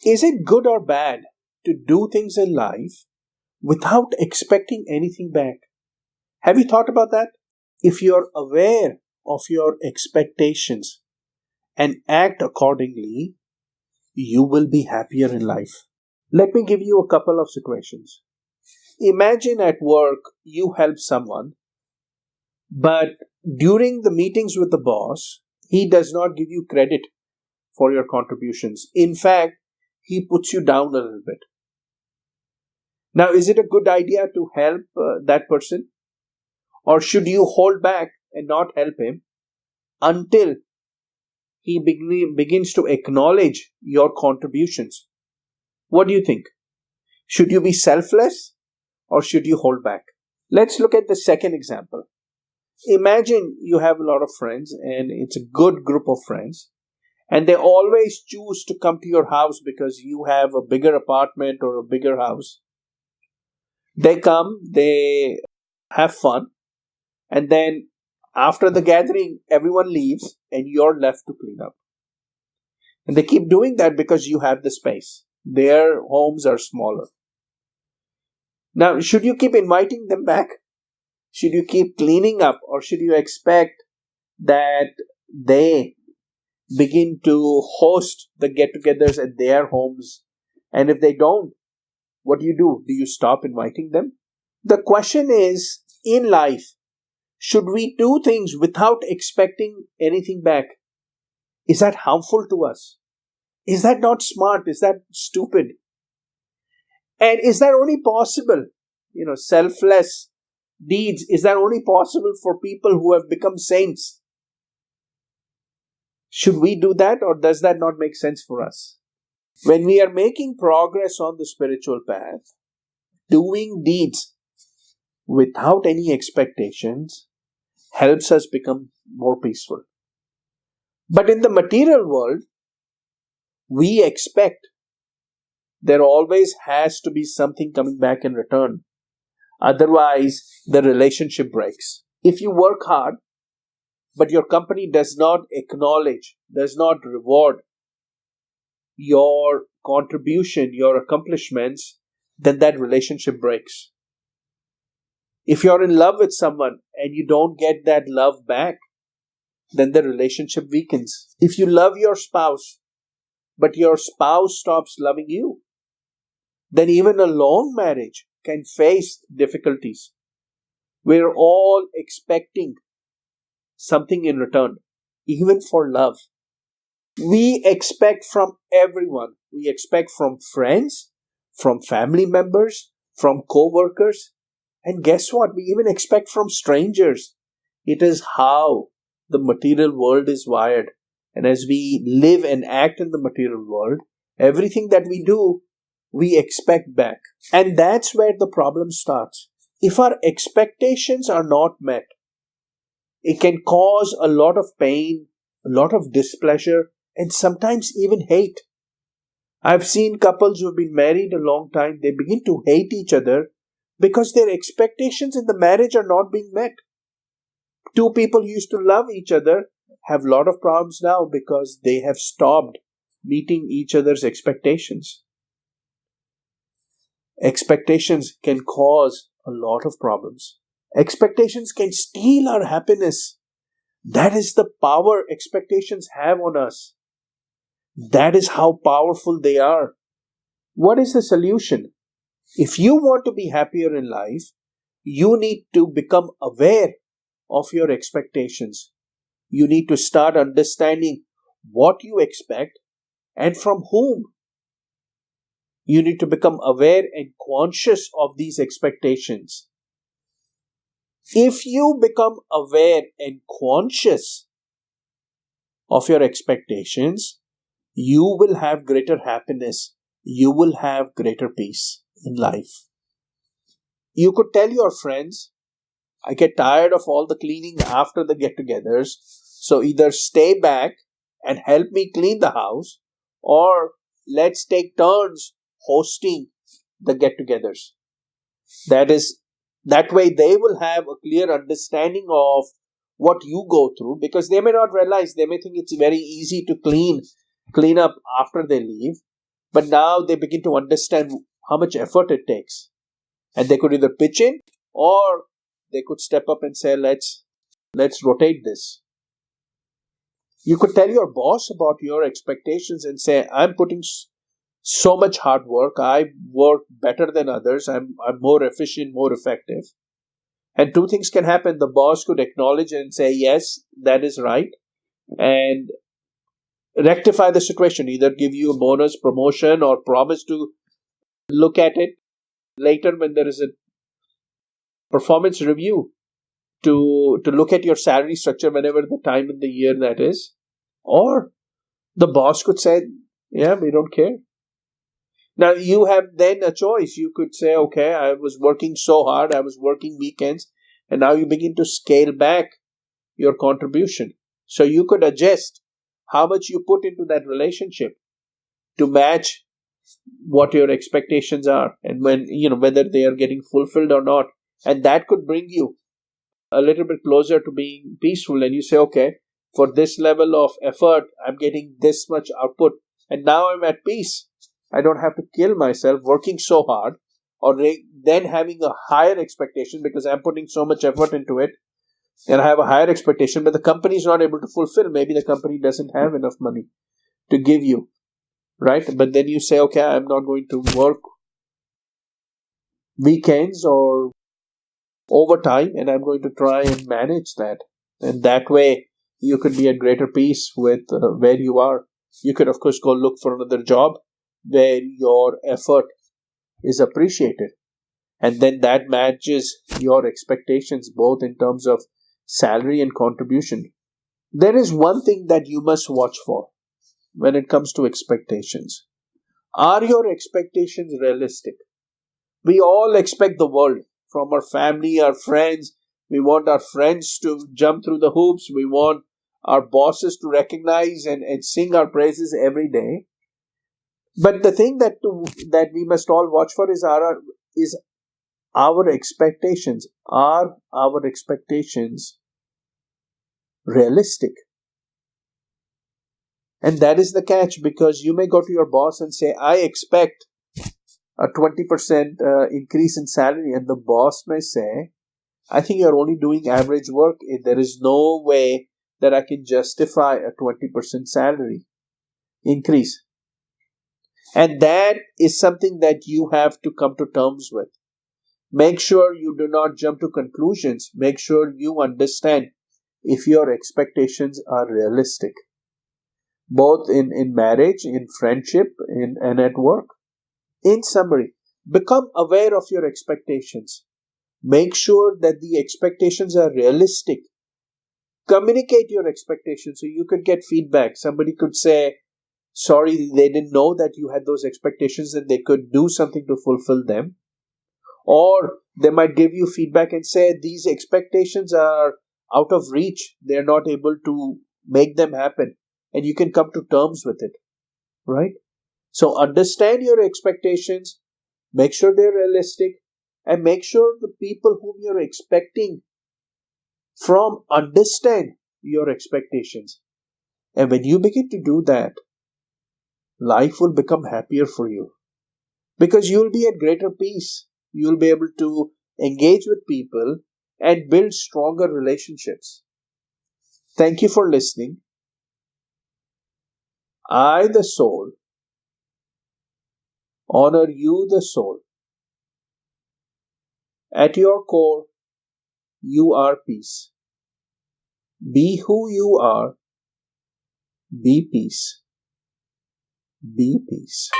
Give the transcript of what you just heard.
Is it good or bad to do things in life without expecting anything back? Have you thought about that? If you're aware of your expectations and act accordingly, you will be happier in life. Let me give you a couple of situations. Imagine at work you help someone, but during the meetings with the boss, he does not give you credit for your contributions. In fact, he puts you down a little bit. Now, is it a good idea to help that person? Or should you hold back and not help him until he begins to acknowledge your contributions? What do you think? Should you be selfless or should you hold back? Let's look at the second example. Imagine you have a lot of friends and it's a good group of friends, and they always choose to come to your house because you have a bigger apartment or a bigger house. They come, they have fun, and then after the gathering, everyone leaves and you're left to clean up. And they keep doing that because you have the space. Their homes are smaller. Now, should you keep inviting them back? Should you keep cleaning up, or should you expect that they begin to host the get-togethers at their homes? And if they don't, what do? Do you stop inviting them? The question is, in life, should we do things without expecting anything back? Is that harmful to us? Is that not smart? Is that stupid? And is that only possible, selfless deeds, is that only possible for people who have become saints? Should we do that, or does that not make sense for us? When we are making progress on the spiritual path, doing deeds without any expectations helps us become more peaceful. But in the material world, we expect there always has to be something coming back in return. Otherwise, the relationship breaks. If you work hard, but your company does not acknowledge, does not reward your contribution, your accomplishments, then that relationship breaks. If you're in love with someone and you don't get that love back, then the relationship weakens. If you love your spouse, but your spouse stops loving you, then even a long marriage can face difficulties. We're all expecting something in return, even for love. We expect from everyone. We expect from friends, from family members, from co-workers, and guess what? We even expect from strangers. It is how the material world is wired. And as we live and act in the material world, everything that we do, we expect back. And that's where the problem starts. If our expectations are not met, it can cause a lot of pain, a lot of displeasure, and sometimes even hate. I've seen couples who have been married a long time, they begin to hate each other because their expectations in the marriage are not being met. Two people who used to love each other have a lot of problems now because they have stopped meeting each other's expectations. Expectations can cause a lot of problems. Expectations can steal our happiness. That is the power expectations have on us. That is how powerful they are. What is the solution? If you want to be happier in life, you need to become aware of your expectations. You need to start understanding what you expect and from whom. You need to become aware and conscious of these expectations. If you become aware and conscious of your expectations, you will have greater happiness. You will have greater peace in life. You could tell your friends, I get tired of all the cleaning after the get-togethers, so either stay back and help me clean the house, or let's take turns hosting the get-togethers. That way they will have a clear understanding of what you go through, because they may not realize, they may think it's very easy to clean up after they leave, But now they begin to understand how much effort it takes. And they could either pitch in or they could step up and say, let's rotate this. You could tell your boss about your expectations and say, I'm putting so much hard work. I work better than others. I'm more efficient, more effective. And two things can happen. The boss could acknowledge and say, yes, that is right, and rectify the situation, either give you a bonus, promotion, or promise to look at it later when there is a performance review to look at your salary structure whenever the time in the year that is. Or the boss could say, yeah, we don't care. Now you have then a choice. You could say, okay, I was working so hard, I was working weekends, and now you begin to scale back your contribution. So you could adjust how much you put into that relationship to match what your expectations are, and when whether they are getting fulfilled or not. And that could bring you a little bit closer to being peaceful. And you say, okay, for this level of effort, I'm getting this much output, and now I'm at peace. I don't have to kill myself working so hard, or then having a higher expectation because I'm putting so much effort into it, and I have a higher expectation, but the company is not able to fulfill. Maybe the company doesn't have enough money to give you, right? But then you say, okay, I'm not going to work weekends or overtime, and I'm going to try and manage that. And that way, you could be at greater peace with where you are. You could, of course, go look for another job where your effort is appreciated. And then that matches your expectations, both in terms of salary and contribution. There is one thing that you must watch for when it comes to expectations. Are your expectations realistic? We all expect the world from our family, our friends. We want our friends to jump through the hoops. We want our bosses to recognize and sing our praises every day. But the thing that we must all watch for is our expectations. Are our expectations realistic? And that is the catch, because you may go to your boss and say, I expect a 20% increase in salary, and the boss may say, I think you're only doing average work. There is no way that I can justify a 20% salary increase. And that is something that you have to come to terms with. Make sure you do not jump to conclusions. Make sure you understand if your expectations are realistic, both in marriage, in friendship, and at work. In summary, become aware of your expectations. Make sure that the expectations are realistic. Communicate your expectations so you could get feedback. Somebody could say, sorry, they didn't know that you had those expectations and they could do something to fulfill them. Or they might give you feedback and say, these expectations are out of reach. They're not able to make them happen. And you can come to terms with it, right? So understand your expectations, make sure they're realistic, and make sure the people whom you're expecting from understand your expectations. And when you begin to do that, life will become happier for you because you'll be at greater peace. You'll be able to engage with people and build stronger relationships. Thank you for listening. I, the soul, honor you, the soul. At your core, you are peace. Be who you are. Be peace. Be peace.